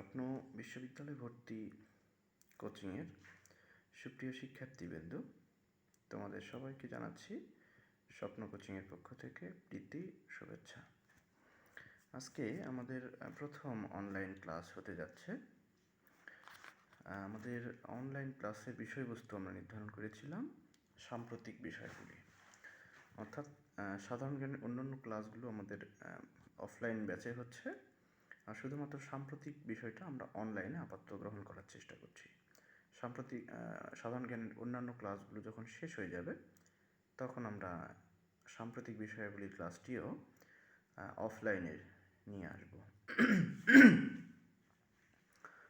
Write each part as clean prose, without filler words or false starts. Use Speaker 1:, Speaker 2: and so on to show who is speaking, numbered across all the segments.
Speaker 1: স্বপ্ন বিশ্ববিদ্যালয়ে ভর্তি কোচিংয়ের সুপ্রিয় শিক্ষার্থীবৃন্দ, তোমাদের সবাইকে জানাচ্ছি স্বপ্ন কোচিংয়ের পক্ষ থেকে প্রীতি শুভেচ্ছা। আজকে আমাদের প্রথম অনলাইন ক্লাস হতে যাচ্ছে। আমাদের অনলাইন ক্লাসের বিষয়বস্তু আমরা নির্ধারণ করেছিলাম সাম্প্রতিক বিষয়গুলি, অর্থাৎ সাধারণ জ্ঞানের অন্যান্য ক্লাসগুলো আমাদের অফলাইন ব্যাচে হচ্ছে, আর শুধুমাত্র সাম্প্রতিক বিষয়টা আমরা অনলাইনে আপাতত গ্রহণ করার চেষ্টা করছি। সাম্প্রতিক সাধারণ জ্ঞানের অন্যান্য ক্লাসগুলো যখন শেষ হয়ে যাবে তখন আমরা সাম্প্রতিক বিষয়গুলির ক্লাসটিও অফলাইনে নিয়ে আসব।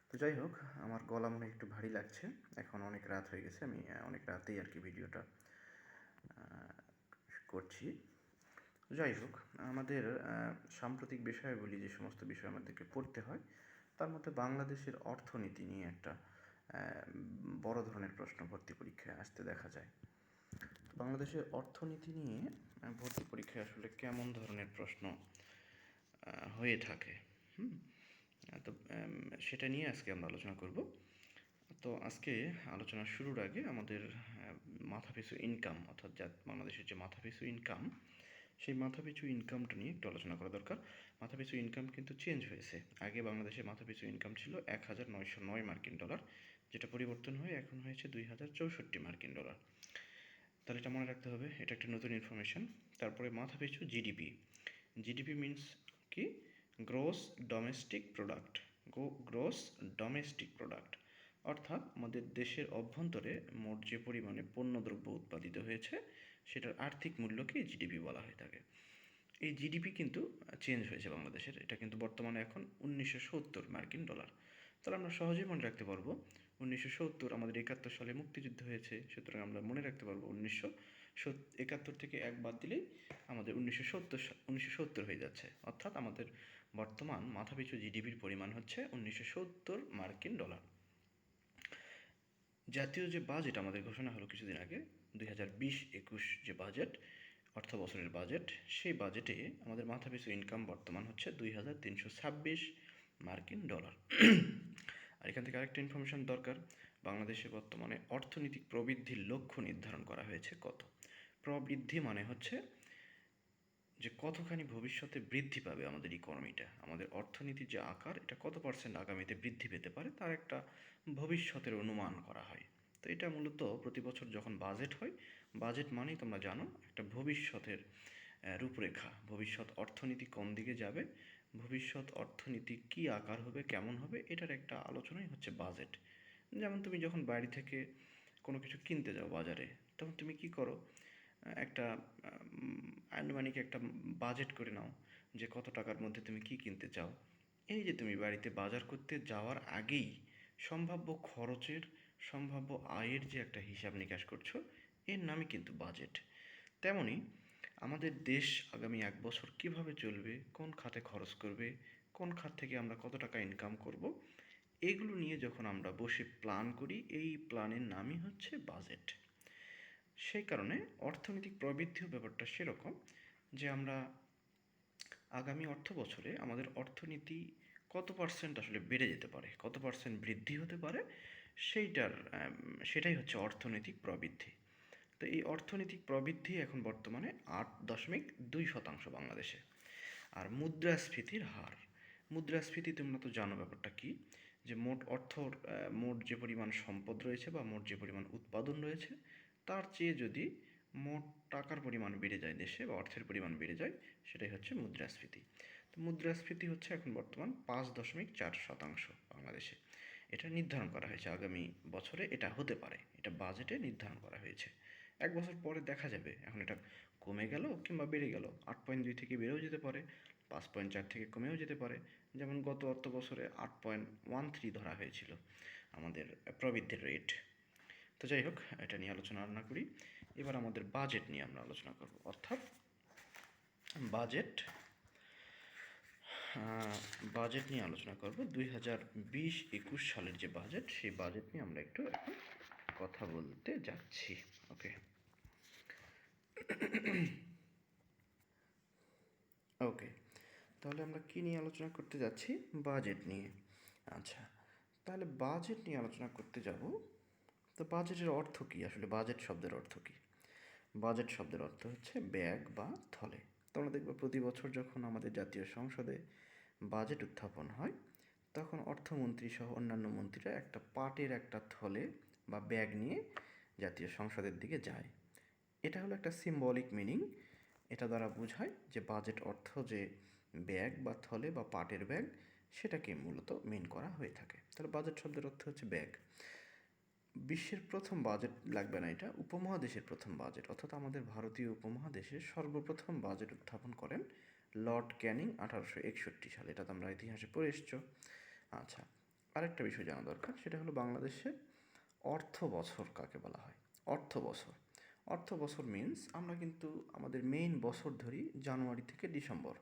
Speaker 1: তো যাই হোক, আমার গলা মনে একটু ভারী লাগছে, এখন অনেক রাত হয়ে গেছে, আমি অনেক রাতেই আর কি ভিডিওটা করছি। যাই হোক, আমাদের সাম্প্রতিক বিষয়গুলি যে সমস্ত বিষয় আমাদেরকে পড়তে হয় তার মধ্যে বাংলাদেশের অর্থনীতি নিয়ে একটা বড় ধরনের প্রশ্ন ভর্তি পরীক্ষায় আসতে দেখা যায়। বাংলাদেশের অর্থনীতি নিয়ে ভর্তি পরীক্ষায় আসলে কেমন ধরনের প্রশ্ন হয়ে থাকে, তো সেটা নিয়ে আজকে আমরা আলোচনা করব। তো আজকে আলোচনা শুরুর আগে আমাদের মাথাপিছু ইনকাম, অর্থাৎ বাংলাদেশের যে মাথাপিছু ইনকাম, সেই মাথাপিছু ইনকামটা নিয়ে একটু আলোচনা করা দরকার। মাথাপিছু ইনকাম কিন্তু চেঞ্জ হয়েছে। আগে বাংলাদেশের মাথাপিছু ইনকাম ছিল 1909 মার্কিন ডলার, যেটা পরিবর্তন হয়ে এখন হয়েছে 2064 মার্কিন ডলার। তাহলে এটা মনে রাখতে হবে, এটা একটা নতুন ইনফরমেশন। তারপরে মাথাপিছু জিডিপি। জিডিপি মিনস কি? Gross domestic product. Gross domestic product অর্থাৎ আমাদের দেশের অভ্যন্তরে মোট যে পরিমাণে পণ্যদ্রব্য উৎপাদিত হয়েছে সেটার আর্থিক মূল্যকে জিডিপি বলা হয়ে থাকে। এই জিডিপি কিন্তু চেঞ্জ হয়েছে বাংলাদেশের, এটা কিন্তু বর্তমানে এখন 1970 মার্কিন ডলার। তাহলে আমরা সহজেই মনে রাখতে পারবো 1970 আমাদের 71 সালে মুক্তিযুদ্ধ হয়েছে, সুতরাং আমরা মনে রাখতে পারবো 1971 থেকে এক বাদ দিলেই আমাদের 1970 হয়ে যাচ্ছে। অর্থাৎ আমাদের বর্তমান মাথাপিছু জিডিপির পরিমাণ হচ্ছে 1970 মার্কিন ডলার। জাতীয় যে বাজেট আমাদের ঘোষণা হলো কিছুদিন আগে, 2020-21 যে বাজেট, অর্থ বছরের বাজেট, সেই বাজেটে আমাদের মাথাপিছু ইনকাম বর্তমান হচ্ছে 2326 মার্কিন ডলার। আর এখান থেকে আরেকটা ইনফরমেশন দরকার, বাংলাদেশে বর্তমানে অর্থনৈতিক প্রবৃদ্ধির লক্ষ্য নির্ধারণ করা হয়েছে কত। প্রবৃদ্ধি মানে হচ্ছে যে কতখানি ভবিষ্যতে বৃদ্ধি পাবে আমাদের ইকোনমিটা, আমাদের অর্থনীতির যে আকার, এটা কত পার্সেন্ট আগামীতে বৃদ্ধি পেতে পারে তার একটা ভবিষ্যতের অনুমান করা হয়। তো এটা মূলত প্রতি বছর যখন বাজেট হয়, বাজেট মানেই তোমরা জানো একটা ভবিষ্যতের রূপরেখা, ভবিষ্যৎ অর্থনীতি কোন দিকে যাবে, ভবিষ্যৎ অর্থনীতি কী আকার হবে, কেমন হবে, এটার একটা আলোচনাই হচ্ছে বাজেট। যেমন তুমি যখন বাড়ি থেকে কোনো কিছু কিনতে যাও বাজারে, তখন তুমি কি করো? একটা আনুমানিক একটা বাজেট করে নাও যে কত টাকার মধ্যে তুমি কি কিনতে চাও। এই যে তুমি বাড়িতে বাজার করতে যাওয়ার আগেই সম্ভাব্য খরচের, সম্ভাব্য আয়ের যে একটা হিসাব নিকাশ করছো, এর নামই কিন্তু বাজেট। তেমনি আমাদের দেশ আগামী 1 বছর কীভাবে চলবে, কোন খাতে খরচ করবে, কোন খাত থেকে আমরা কত টাকা ইনকাম করব, এগুলো নিয়ে যখন আমরা বসে প্ল্যান করি, এই প্ল্যানের নামই হচ্ছে বাজেট। সেই কারণে অর্থনৈতিক প্রবৃদ্ধিও ব্যাপারটা সেরকম যে আমরা আগামী অর্থ বছরে আমাদের অর্থনীতি কত পার্সেন্ট আসলে বেড়ে যেতে পারে, কত পার্সেন্ট বৃদ্ধি হতে পারে, সেটাই হচ্ছে অর্থনৈতিক প্রবৃদ্ধি। তো এই অর্থনৈতিক প্রবৃদ্ধি এখন বর্তমানে 8.2% বাংলাদেশে। আর মুদ্রাস্ফীতির হার, মুদ্রাস্ফীতি তোমরা তো জানো ব্যাপারটা কি, যে মোট যে পরিমাণ সম্পদ রয়েছে বা মোট যে পরিমাণ উৎপাদন রয়েছে তার চেয়ে যদি মোট টাকার পরিমাণ বেড়ে যায় দেশে, বা অর্থের পরিমাণ বেড়ে যায়, সেটাই হচ্ছে মুদ্রাস্ফীতি। তো মুদ্রাস্ফীতি হচ্ছে এখন বর্তমান 5.4% বাংলাদেশে। এটা নির্ধারণ করা হয়েছে আগামী বছরে এটা হতে পারে, এটা বাজেটে নির্ধারণ করা হয়েছে। 1 বছর পরে দেখা যাবে এখন এটা কমে গেল কিংবা বেড়ে গেল, 8.2 থেকে বেড়েও যেতে পারে, 5.4 থেকে কমেও যেতে পারে। যেমন গত অর্থ বছরে 8.13 ধরা হয়েছিল আমাদের প্রবৃদ্ধির রেট। তো যাই হোক, এটা নিয়ে আলোচনা না করি, এবার আমাদের বাজেট নিয়ে আমরা আলোচনা করব। অর্থাৎ বাজেট নিয়ে আলোচনা করব। 2020-21 সালের যে বাজেট, সেই বাজেট নিয়ে আমরা একটু এখন কথা বলতে যাচ্ছি। ওকে, তাহলে আমরা কি নিয়ে আলোচনা করতে যাচ্ছি? বাজেট নিয়ে। আচ্ছা, তাহলে বাজেট নিয়ে আলোচনা করতে যাব। তো বাজেটের অর্থ কী? আসলে বাজেট শব্দের অর্থ কী? বাজেট শব্দের অর্থ হচ্ছে ব্যাগ বা থলে। তোমরা দেখবে প্রতি বছর যখন আমাদের জাতীয় সংসদে বাজেট উত্থাপন হয়, তখন অর্থমন্ত্রী সহ অন্যান্য মন্ত্রীরা একটা পাটের একটা থলে বা ব্যাগ নিয়ে জাতীয় সংসদের দিকে যায়। এটা হলো একটা সিম্বলিক মিনিং। এটা দ্বারা বোঝায় যে বাজেট অর্থ যে ব্যাগ বা থলে বা পাটের ব্যাগ, সেটাকে মূলত মিন করা হয়ে থাকে। তাহলে বাজেট শব্দের অর্থ হচ্ছে ব্যাগ। বিশ্বের প্রথম বাজেট লাগবে না, এটা উপমহাদেশের প্রথম বাজেট, অর্থাৎ আমাদের ভারতীয় উপমহাদেশের সর্বপ্রথম বাজেট উত্থাপন করেন লর্ড ক্যানিং 1861 সালে। এটা তো আমরা ইতিহাসে পড়ে এসছো। আচ্ছা, আরেকটা বিষয় জানা দরকার, সেটা হলো বাংলাদেশের অর্থ বছর কাকে বলা হয়। অর্থ বছর, অর্থ বছর মিন্স আমরা কিন্তু আমাদের মেইন বছর ধরি জানুয়ারি থেকে ডিসেম্বর।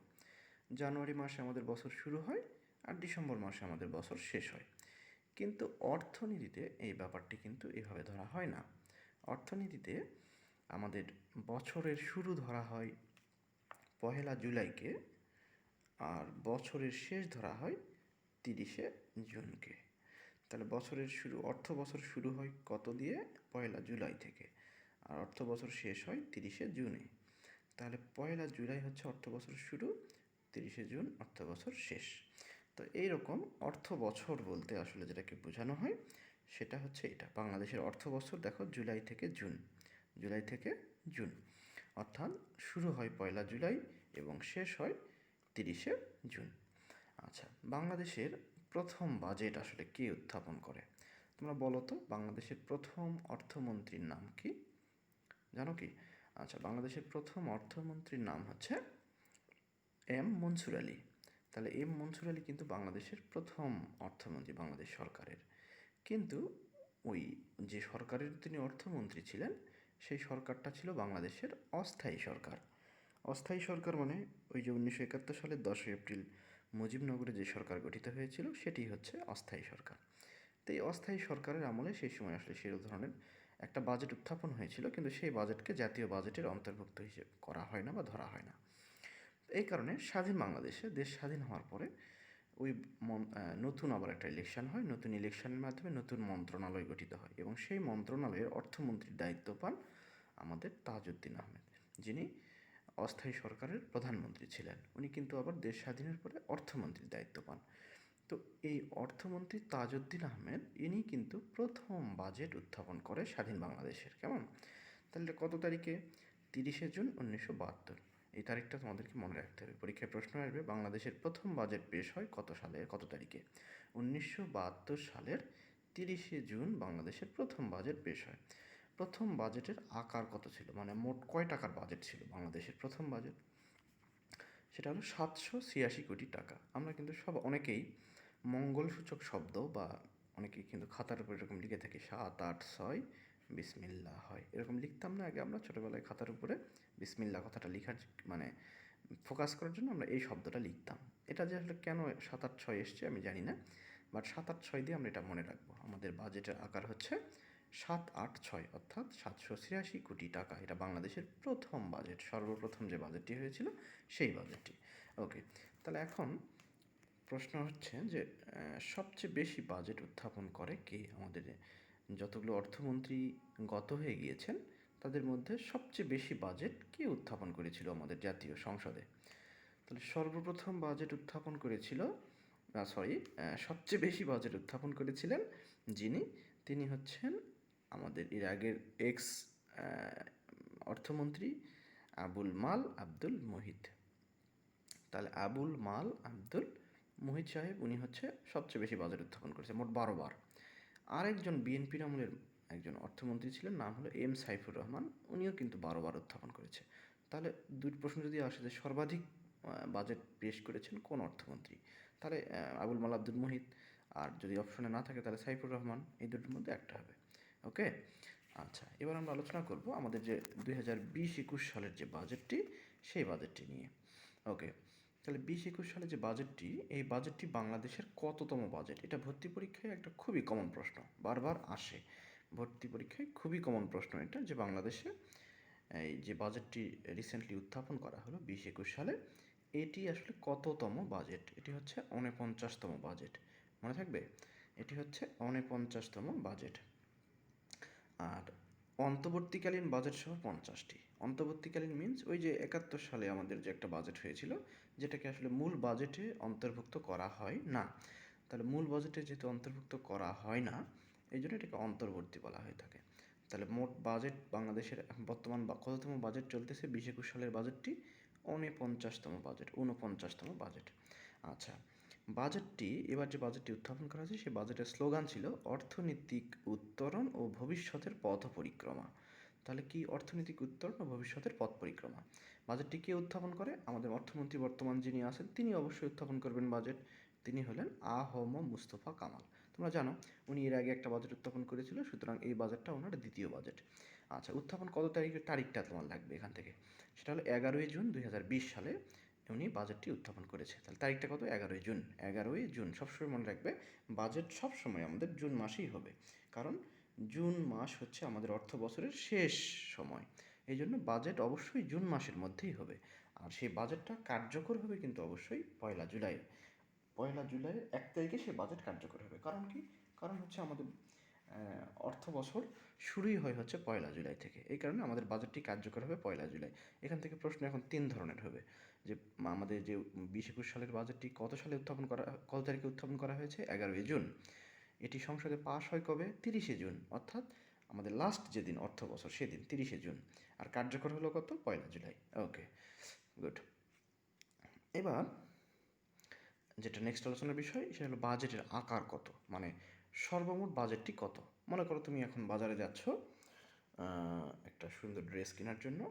Speaker 1: জানুয়ারি মাসে আমাদের বছর শুরু হয় আর ডিসেম্বর মাসে আমাদের বছর শেষ হয়। কিন্তু অর্থনীতিতে এই ব্যাপারটি কিন্তু এভাবে ধরা হয় না। অর্থনীতিতে আমাদের বছরের শুরু ধরা হয় 1 জুলাইকে, আর বছরের শেষ ধরা হয় 30 জুনকে। তাহলে বছরের শুরু, অর্থ বছর শুরু হয় কত দিয়ে? 1 জুলাই থেকে, আর অর্থ বছর শেষ হয় 30 জুনে। তাহলে 1 জুলাই হচ্ছে অর্থ বছর শুরু, 30 জুন অর্থ বছর শেষ। তো এইরকম অর্থ বছর বলতে আসলে যেটাকে বোঝানো হয় সেটা হচ্ছে এটা। বাংলাদেশের অর্থ বছর দেখো জুলাই থেকে জুন, জুলাই থেকে জুন, অর্থাৎ শুরু হয় 1 জুলাই এবং শেষ হয় 30 জুন। আচ্ছা, বাংলাদেশের প্রথম বাজেট আসলে কে উত্থাপন করে? তোমরা বলো তো, বাংলাদেশের প্রথম অর্থমন্ত্রীর নাম কি? জানো কি? আচ্ছা, বাংলাদেশের প্রথম অর্থমন্ত্রীর নাম হচ্ছে এম মনসুর আলী। তাহলে এম মনসুর আলী কিন্তু বাংলাদেশের প্রথম অর্থমন্ত্রী বাংলাদেশ সরকারের। কিন্তু ওই যে সরকারের তিনি অর্থমন্ত্রী ছিলেন, সেই সরকারটা ছিল বাংলাদেশের অস্থায়ী সরকার। অস্থায়ী সরকার মানে ওই যে 1971 সালের 10 এপ্রিল মুজিবনগরে যে সরকার গঠিত হয়েছিল সেটি হচ্ছে অস্থায়ী সরকার। তো এই অস্থায়ী সরকারের আমলে সেই সময় আসলে সেই ধরনের একটা বাজেট উত্থাপন হয়েছিল, কিন্তু সেই বাজেটকে জাতীয় বাজেটের অন্তর্ভুক্ত হিসেবে করা হয় না বা ধরা হয় না। এই কারণে স্বাধীন বাংলাদেশে, দেশ স্বাধীন হওয়ার পরে ওই নতুন আবার একটা ইলেকশন হয়। নতুন ইলেকশনের মাধ্যমে নতুন মন্ত্রণালয় গঠিত হয় এবং সেই মন্ত্রণালয়ের অর্থমন্ত্রীর দায়িত্ব পান আমাদের তাজউদ্দিন আহমেদ, যিনি অস্থায়ী সরকারের প্রধানমন্ত্রী ছিলেন। উনি কিন্তু আবার দেশ স্বাধীনের পরে অর্থমন্ত্রীর দায়িত্ব পান। তো এই অর্থমন্ত্রী তাজউদ্দিন আহমেদ ইনি কিন্তু প্রথম বাজেট উত্থাপন করে স্বাধীন বাংলাদেশের। কেমন? তাহলে কত তারিখে? 30 জুন 1972। এই তারিখটা তোমাদেরকে মনে রাখতে হবে, পরীক্ষায় প্রশ্ন আসবে বাংলাদেশের প্রথম বাজেট পেশ হয় কত সালে, কত তারিখে? 1972 সালের 30 জুন বাংলাদেশের প্রথম বাজেট পেশ হয়। প্রথম বাজেটের আকার কত ছিল, মানে মোট কয় টাকার বাজেট ছিল বাংলাদেশের প্রথম বাজেট? সেটা হলো 786 কোটি টাকা। আমরা কিন্তু অনেকেই মঙ্গলসূচক শব্দ বা অনেকেই কিন্তু খাতার উপর এরকম লিখে থাকি 7, 8, 6 বিসমিল্লাহ হয়, এরকম লিখতাম না আগে আমরা ছোটোবেলায় খাতার উপরে? বিসমিল্লাহ কথাটা লিখার মানে ফোকাস করার জন্য আমরা এই শব্দটা লিখতাম। এটা যে আসলে কেন 7, 8, 6 এসছে আমি জানি না, বাট 7, 8, 6 দিয়ে আমরা এটা মনে রাখবো। আমাদের বাজেটের আকার হচ্ছে 7, 8, 6, অর্থাৎ 786 কোটি টাকা। এটা বাংলাদেশের প্রথম বাজেট, সর্বপ্রথম যে বাজেটটি হয়েছিল সেই বাজেটটি। ওকে, তাহলে এখন প্রশ্ন হচ্ছে যে সবচেয়ে বেশি বাজেট উত্থাপন করে কে? আমাদের যতগুলো অর্থমন্ত্রী গত হয়ে গিয়েছেন তাদের মধ্যে সবচেয়ে বেশি বাজেট কে উত্থাপন করেছিল আমাদের জাতীয় সংসদে? তাহলে সর্বপ্রথম বাজেট উত্থাপন করেছিল, সবচেয়ে বেশি বাজেট উত্থাপন করেছিলেন যিনি, তিনি হচ্ছেন আমাদের এর আগের এক্স অর্থমন্ত্রী আবুল মাল আব্দুল মুহিত। তাহলে আবুল মাল আব্দুল মুহিত সাহেব উনি হচ্ছে সবচেয়ে বেশি বাজেট উত্থাপন করেছে, মোট 12 বার। আরেকজন বিএনপির আমলের একজন অর্থমন্ত্রী ছিলেন, নাম হলো এম সাইফুর রহমান, উনিও কিন্তু 12 বার উত্থাপন করেছে। তাহলে দুই প্রশ্ন যদি আসে যে সর্বাধিক বাজেট পেশ করেছেন কোন অর্থমন্ত্রী, তাহলে আবুল মাল আব্দুল মুহিত, আর যদি অপশনে না থাকে তাহলে সাইফুর রহমান, এই দুটোর মধ্যে একটা হবে। ওকে, আচ্ছা, এবার আমরা আলোচনা করব আমাদের যে 2020-21 সালের যে বাজেটটি, সেই বাজেটটি নিয়ে। ওকে, তাহলে 20-21 সালে যে বাজেটটি, এই বাজেটটি বাংলাদেশের কততম বাজেট? এটা ভর্তি পরীক্ষায় একটা খুবই কমন প্রশ্ন, বারবার আসে ভর্তি পরীক্ষায়, খুবই কমন প্রশ্ন এটা, যে বাংলাদেশে এই যে বাজেটটি রিসেন্টলি উত্থাপন করা হলো 20-21 সালে, এটি আসলে কততম বাজেট? এটি হচ্ছে 49তম বাজেট। মনে থাকবে? এটি হচ্ছে 49তম বাজেট। আর অন্তর্বর্তীকালীন বাজেট সহ 50টি। অন্তর্বর্তীকালীন মিনস ওই যে 71 সালে আমাদের যে একটা বাজেট হয়েছিল, যেটাকে আসলে মূল বাজেটে অন্তর্ভুক্ত করা হয় না। তাহলে মূল বাজেটে যেহেতু অন্তর্ভুক্ত করা হয় না, এই জন্য এটাকে অন্তর্বর্তী বলা হয়ে থাকে। তাহলে মোট বাজেট বাংলাদেশের বর্তমান কততম বাজেট চলতেছে? 20-21 সালের বাজেটটি 49তম বাজেট, 49তম বাজেট। আচ্ছা, বাজেটটি এবার যে বাজেটটি উত্থাপন করা হয়েছে সেই বাজেটের স্লোগান ছিল অর্থনৈতিক উত্তরণ ও ভবিষ্যতের পথ পরিক্রমা। তাহলে কি অর্থনৈতিক উত্তরণ ও ভবিষ্যতের পথ পরিক্রমা? বাজেটটি কে উত্থাপন করে? আমাদের অর্থমন্ত্রী বর্তমান যিনি আছেন তিনি অবশ্যই উত্থাপন করবেন বাজেট। তিনি হলেন আ.হ.ম. মুস্তফা কামাল। তোমরা জানো উনি এর আগে একটা বাজেট উত্থাপন করেছিল, সুতরাং এই বাজেটটা ওনার দ্বিতীয় বাজেট। আচ্ছা, উত্থাপন কত তারিখের তারিখটা তোমার লাগবে এখান থেকে? সেটা হলো 11ই জুন 2020 সালে উনি বাজেটটি উত্থাপন করেছে। তাহলে তারিখটা কত? 11ই জুন। 11ই জুন সবসময় মনে রাখবে, বাজেট সবসময় আমাদের জুন মাসেই হবে, কারণ জুন মাস হচ্ছে আমাদের অর্থ বছরের শেষ সময়। এই জন্য বাজেট অবশ্যই জুন মাসের মধ্যেই হবে। আর সেই বাজেটটা কার্যকর হবে কিন্তু অবশ্যই 1 জুলাই। 1 জুলাইয়ের 1 তারিখে সে বাজেট কার্যকর হবে। কারণ কি? কারণ হচ্ছে আমাদের অর্থ বছর শুরুই হয় হচ্ছে 1 জুলাই থেকে। এই কারণে আমাদের বাজেটটি কার্যকর হবে 1 জুলাই। এখান থেকে প্রশ্ন এখন 3 ধরনের হবে, যে আমাদের যে 20-21 সালের বাজেটটি কত তারিখে উত্থাপন করা হয়েছে? 11ই জুন। এটি সংসদে পাস হয় কবে? 30শে জুন, অর্থাৎ আমাদের লাস্ট যেদিন অর্থ বছর সেদিন 30শে জুন। আর কার্যকর হলো কত? 1 জুলাই। ওকে, গুড। এবার যেটা নেক্সট আলোচনার বিষয় সেটা হলো বাজেটের আকার কত, মানে সর্বমোট বাজেটটি কত। মনে করো তুমি এখন বাজারে যাচ্ছ একটা সুন্দর ড্রেস কেনার জন্য,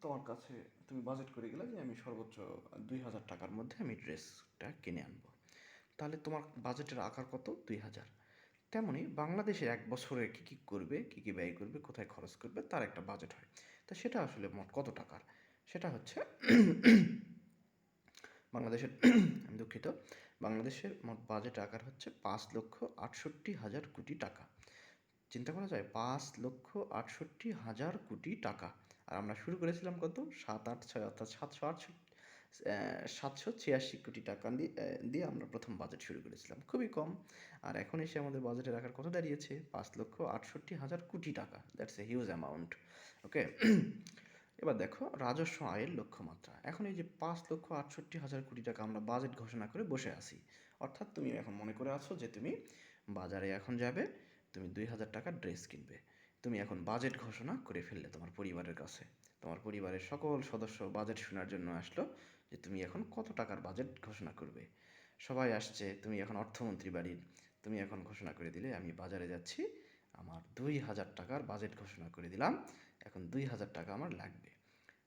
Speaker 1: তোমার কাছে তুমি বাজেট করে গেলে যে আমি সর্বোচ্চ 2000 টাকার মধ্যে আমি ড্রেসটা কিনে আনবো। তাহলে তোমার বাজেটের আকার কত? 2000। তেমনই বাংলাদেশে 1 বছরে কী কী করবে, কী কী ব্যয় করবে, কোথায় খরচ করবে, তার একটা বাজেট হয়। তা সেটা আসলে মোট কত টাকার? সেটা হচ্ছে বাংলাদেশের আমি দুঃখিত, বাংলাদেশের মোট বাজেট আকার হচ্ছে 5,68,000 কোটি টাকা। চিন্তা করা যায়, 5,68,000 কোটি টাকা। আর আমরা শুরু করেছিলাম কত? 786, অর্থাৎ 786 কোটি টাকা দিয়ে আমরা প্রথম বাজেট শুরু করেছিলাম, খুবই কম। আর এখন এসে আমাদের বাজেটের আকার কত দাঁড়িয়েছে? 5,68,000 কোটি টাকা। That's a huge amount. Okay, এবার দেখো রাজস্ব আয়ের লক্ষ্যমাত্রা। এখন এই যে 5,68,000 কোটি টাকা আমরা বাজেট ঘোষণা করে বসে আছি, অর্থাৎ তুমি এখন মনে করে আছো যে তুমি বাজারে এখন যাবে, তুমি 2,000 টাকার ড্রেস কিনবে। তুমি এখন বাজেট ঘোষণা করে ফেললে তোমার পরিবারের কাছে। তোমার পরিবারের সকল সদস্য বাজেট শোনার জন্য আসলো যে তুমি এখন কত টাকার বাজেট ঘোষণা করবে। সবাই আসছে, তুমি এখন অর্থমন্ত্রী বাড়ির, তুমি এখন ঘোষণা করে দিলে আমি বাজারে যাচ্ছি, আমার 2,000 টাকার বাজেট ঘোষণা করে দিলাম, এখন 2,000 টাকা আমার লাগবে।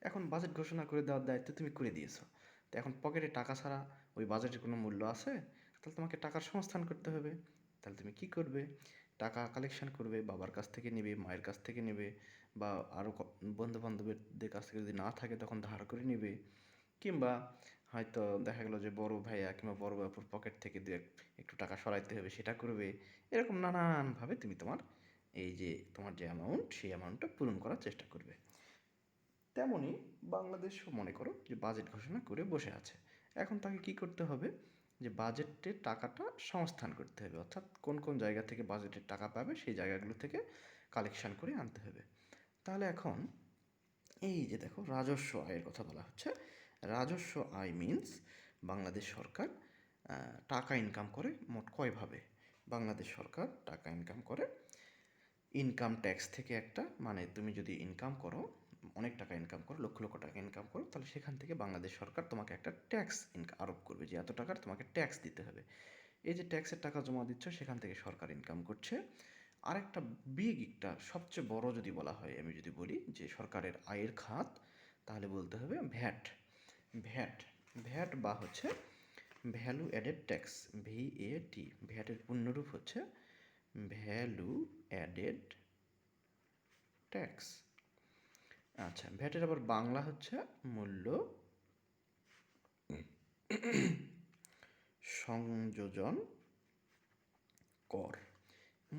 Speaker 1: এখন বাজেট ঘোষণা করে দেওয়ার দায়িত্ব তুমি করে দিয়েছো, তো এখন পকেটে টাকা ছাড়া ওই বাজেটের কোনো মূল্য আছে? তাহলে তোমাকে টাকার সংস্থান করতে হবে। তাহলে তুমি কি করবে? টাকা কালেকশন করবে, বাবার কাছ থেকে নেবে, মায়ের কাছ থেকে নেবে, বা আরও বন্ধু বান্ধবদের কাছ থেকে যদি না থাকে তখন ধার করে নেবে, কিংবা হয়তো দেখা গেলো যে বড় ভাইয়া কিংবা বড় বাপুর পকেট থেকে একটু টাকা সরাইতে হবে, সেটা করবে। এরকম নানানভাবে তুমি তোমার এই যে তোমার যে অ্যামাউন্ট, সেই অ্যামাউন্টটা পূরণ করার চেষ্টা করবে। তেমনই বাংলাদেশও মনে করো যে বাজেট ঘোষণা করে বসে আছে। এখন তাকে কি করতে হবে? যে বাজেটের টাকাটা সংস্থান করতে হবে, অর্থাৎ কোন কোন জায়গা থেকে বাজেটের টাকা পাবে সেই জায়গাগুলো থেকে কালেকশন করে আনতে হবে। তাহলে এখন এই যে দেখো রাজস্ব আয়ের কথা বলা হচ্ছে। রাজস্ব আয় মিনস বাংলাদেশ সরকার টাকা ইনকাম করে মোট কয়ভাবে? বাংলাদেশ সরকার টাকা ইনকাম করে ইনকাম ট্যাক্স থেকে একটা, মানে তুমি যদি ইনকাম করো, অনেক টাকা ইনকাম করো, লক্ষ লক্ষ টাকা ইনকাম করো, তাহলে সেখান থেকে বাংলাদেশ সরকার তোমাকে একটা ট্যাক্স আরোপ করবে যে এত টাকার তোমাকে ট্যাক্স দিতে হবে। এই যে ট্যাক্সের টাকা জমা দিচ্ছ, সেখান থেকে সরকার ইনকাম করছে। আরেকটা একটা সবচেয়ে বড় যদি বলা হয়, আমি যদি বলি যে সরকারের আয়ের খাত, তাহলে বলতে হবে ভ্যাট। ভ্যাট ভ্যাট বা হচ্ছে ভ্যালু অ্যাডেড ট্যাক্স, ভিএটি। ভ্যাটের পূর্ণরূপ হচ্ছে ভ্যালু অ্যাডেড ট্যাক্স। আচ্ছা, ভ্যাটের আবার বাংলা হচ্ছে মূল্য সংযোজন কর।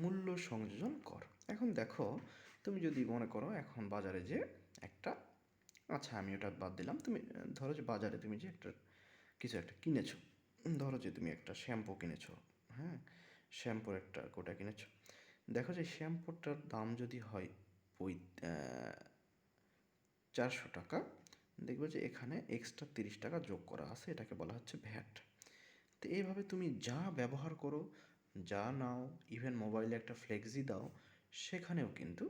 Speaker 1: মূল্য সংযোজন কর। এখন দেখো, তুমি যদি মনে করো এখন বাজারে যে একটা, আচ্ছা আমি ওটা বাদ দিলাম, তুমি ধরো যে বাজারে তুমি যে একটা কিছু একটা কিনেছো, ধরো যে তুমি একটা শ্যাম্পু কিনেছো, হ্যাঁ, শ্যাম্পুর একটা কোটা কিনেছো, দেখো যে শ্যাম্পুটার দাম যদি হয় ওই 400 টাকা, দেখবে যে এখানে এক্সট্রা 30 টাকা যোগ করা আছে, এটাকে বলা হচ্ছে ভ্যাট। তো এইভাবে তুমি যা ব্যবহার করো, যা নাও, ইভেন মোবাইলে একটা ফ্লেক্সি দাও, সেখানেও কিন্তু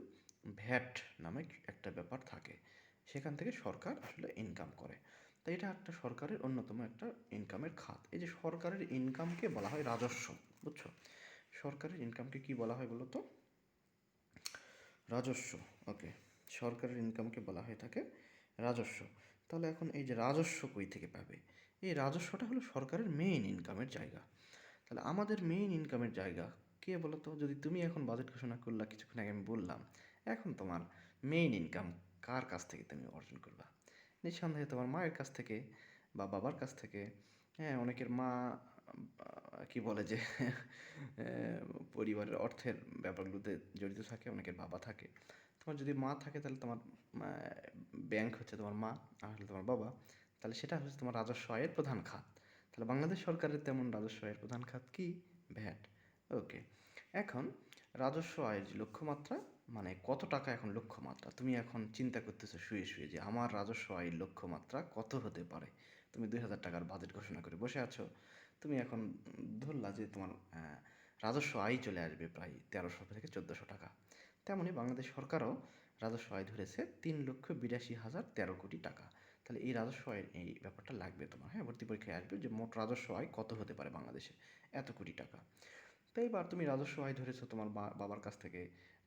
Speaker 1: ভ্যাট নামে একটা ব্যাপার থাকে। সেখান থেকে সরকার আসলে ইনকাম করে। তাই এটা একটা সরকারের অন্যতম একটা ইনকামের খাত। এই যে সরকারের ইনকামকে বলা হয় রাজস্ব, বুঝছো? সরকারের ইনকামকে কি বলা হয় বলো তো? রাজস্ব। ওকে, সরকারের ইনকামকে বলা হয়ে থাকে রাজস্ব। তাহলে এখন এই যে রাজস্ব কই থেকে পাবে? এই রাজস্বটা হলো সরকারের মেইন ইনকামের জায়গা। তাহলে আমাদের মেইন ইনকামের জায়গা কে বলো তো? যদি তুমি এখন বাজেট ঘোষণা করলা, কিছুক্ষণ আগে আমি বললাম, এখন তোমার মেইন ইনকাম কার কাছ থেকে তুমি অর্জন করবা? নিঃসন্দেহে তোমার মায়ের কাছ থেকে বা বাবার কাছ থেকে। হ্যাঁ, অনেকের মা কি বলে যে পরিবারের অর্থের ব্যাপারগুলোতে জড়িত থাকে, অনেকের বাবা থাকে। তোমার যদি মা থাকে তাহলে তোমার ব্যাংক হচ্ছে তোমার মা, আর হলে তোমার বাবা। তাহলে সেটা হচ্ছে তোমার রাজস্ব আয়ের প্রধান খাত। তাহলে বাংলাদেশ সরকারের তেমন রাজস্ব আয়ের প্রধান খাত কি? ভ্যাট। ওকে, এখন রাজস্ব আয়ের যে লক্ষ্যমাত্রা, মানে কত টাকা এখন লক্ষ্যমাত্রা, তুমি এখন চিন্তা করতেছো শুয়ে শুয়ে যে আমার রাজস্ব আয়ের লক্ষ্যমাত্রা কত হতে পারে। তুমি 2000 টাকার বাজেট ঘোষণা করে বসে আছো। তুমি এখন ধরলা যে তোমার রাজস্ব আয় চলে আসবে প্রায় 1300 থেকে 1400 টাকা। তেমনই বাংলাদেশ সরকারও রাজস্ব আয় ধরেছে 3,82,013 কোটি টাকা। তাহলে এই রাজস্ব আয়ের এই ব্যাপারটা লাগবে তোমার। হ্যাঁ, ভর্তি পরীক্ষায় আসবে যে মোট রাজস্ব আয় কত হতে পারে বাংলাদেশে, এত কোটি টাকা। তো এবার তুমি রাজস্ব আয় ধরেছো তোমার বাবার কাছ থেকে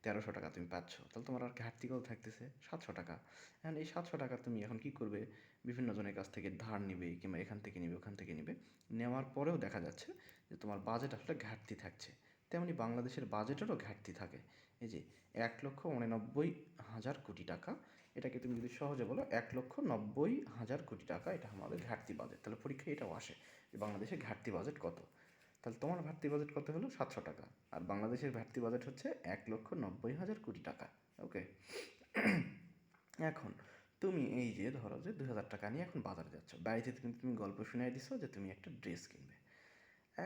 Speaker 1: 1300 টাকা তুমি পাচ্ছ, তাহলে তোমার আর ঘাটতি কত থাকতেছে? 700 টাকা। এখন এই 700 টাকা তুমি এখন কি করবে? বিভিন্ন জনের কাছ থেকে ধার নিবে, কিংবা এখান থেকে নিবে, ওখান থেকে নিবে। নেওয়ার পরেও দেখা যাচ্ছে যে তোমার বাজেট আসলে ঘাটতি থাকছে। তেমনি বাংলাদেশের বাজেটেরও ঘাটতি থাকে। এই যে 1,99,000 কোটি টাকা, এটাকে তুমি যদি সহজে বলো 1,90,000 কোটি টাকা, এটা আমাদের ঘাটতি বাজেট। তাহলে পরীক্ষায় এটাও আসে যে বাংলাদেশের ঘাটতি বাজেট কত। তাহলে তোমার ঘাটতি বাজেট কত হলো? 700 টাকা। আর বাংলাদেশের ঘাটতি বাজেট হচ্ছে 1,90,000 কোটি টাকা। ওকে, এখন তুমি এই যে ধরো যে 2000 টাকা নিয়ে এখন বাজারে যাচ্ছ, বাড়িতে কিন্তু তুমি গল্প শুনিয়ে দিছো যে তুমি একটা ড্রেস কিনবে।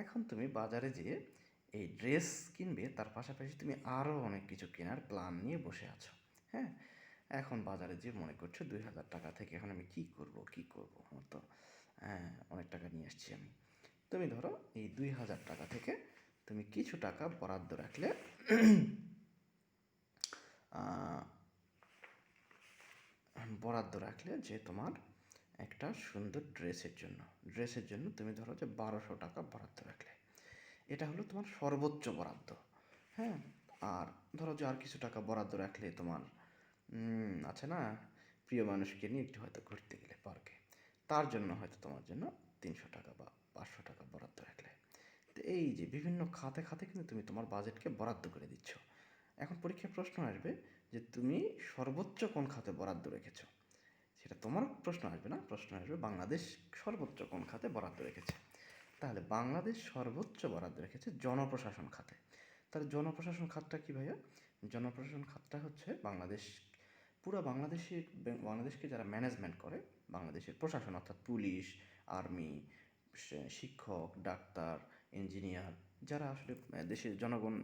Speaker 1: এখন তুমি বাজারে যেয়ে এই ড্রেস কিনবে, তার পাশাপাশি তুমি আরও অনেক কিছু কেনার প্ল্যান নিয়ে বসে আছো। হ্যাঁ, এখন বাজারে যেয়ে মনে করছো 2000 টাকা থেকে এখন আমি কি করব কি করব, আমার তো অনেক টাকা নিয়ে আসছি আমি। তুমি ধরো এই 2000 টাকা থেকে তুমি কিছু টাকা বরাদ্দ রাখলে, যে তোমার একটা সুন্দর ড্রেসের জন্য তুমি ধরো যে 1200 টাকা বরাদ্দ রাখলে। এটা হলো তোমার সর্বোচ্চ বরাদ্দ। হ্যাঁ, আর ধরো যে আর কিছু টাকা বরাদ্দ রাখলে তোমার আছে না, প্রিয় মানুষকে নিয়ে একটু হয়তো ঘুরতে গেলে পার্কে, তার জন্য হয়তো তোমার জন্য 300 টাকা বা 500 টাকা বরাদ্দ রাখলে। তো এই যে বিভিন্ন খাতে খাতে কিন্তু তুমি তোমার বাজেটকে বরাদ্দ করে দিচ্ছ। এখন পরীক্ষায় প্রশ্ন আসবে যে তুমি সর্বোচ্চ কোন খাতে বরাদ্দ রেখেছো। সেটা তোমার প্রশ্ন আসবে না, প্রশ্ন আসবে বাংলাদেশ সর্বোচ্চ কোন খাতে বরাদ্দ রেখেছে। তাহলে বাংলাদেশ সর্বোচ্চ বরাদ্দ রেখেছে জনপ্রশাসন খাতে। তাহলে জনপ্রশাসন খাতটা কি ভাইয়া? জনপ্রশাসন খাতটা হচ্ছে পুরো বাংলাদেশকে যারা ম্যানেজমেন্ট করে, বাংলাদেশের প্রশাসন অর্থাৎ পুলিশ, আর্মি, শিক্ষক, ডাক্তার, ইঞ্জিনিয়ার, যারা আসলে দেশের জনগণ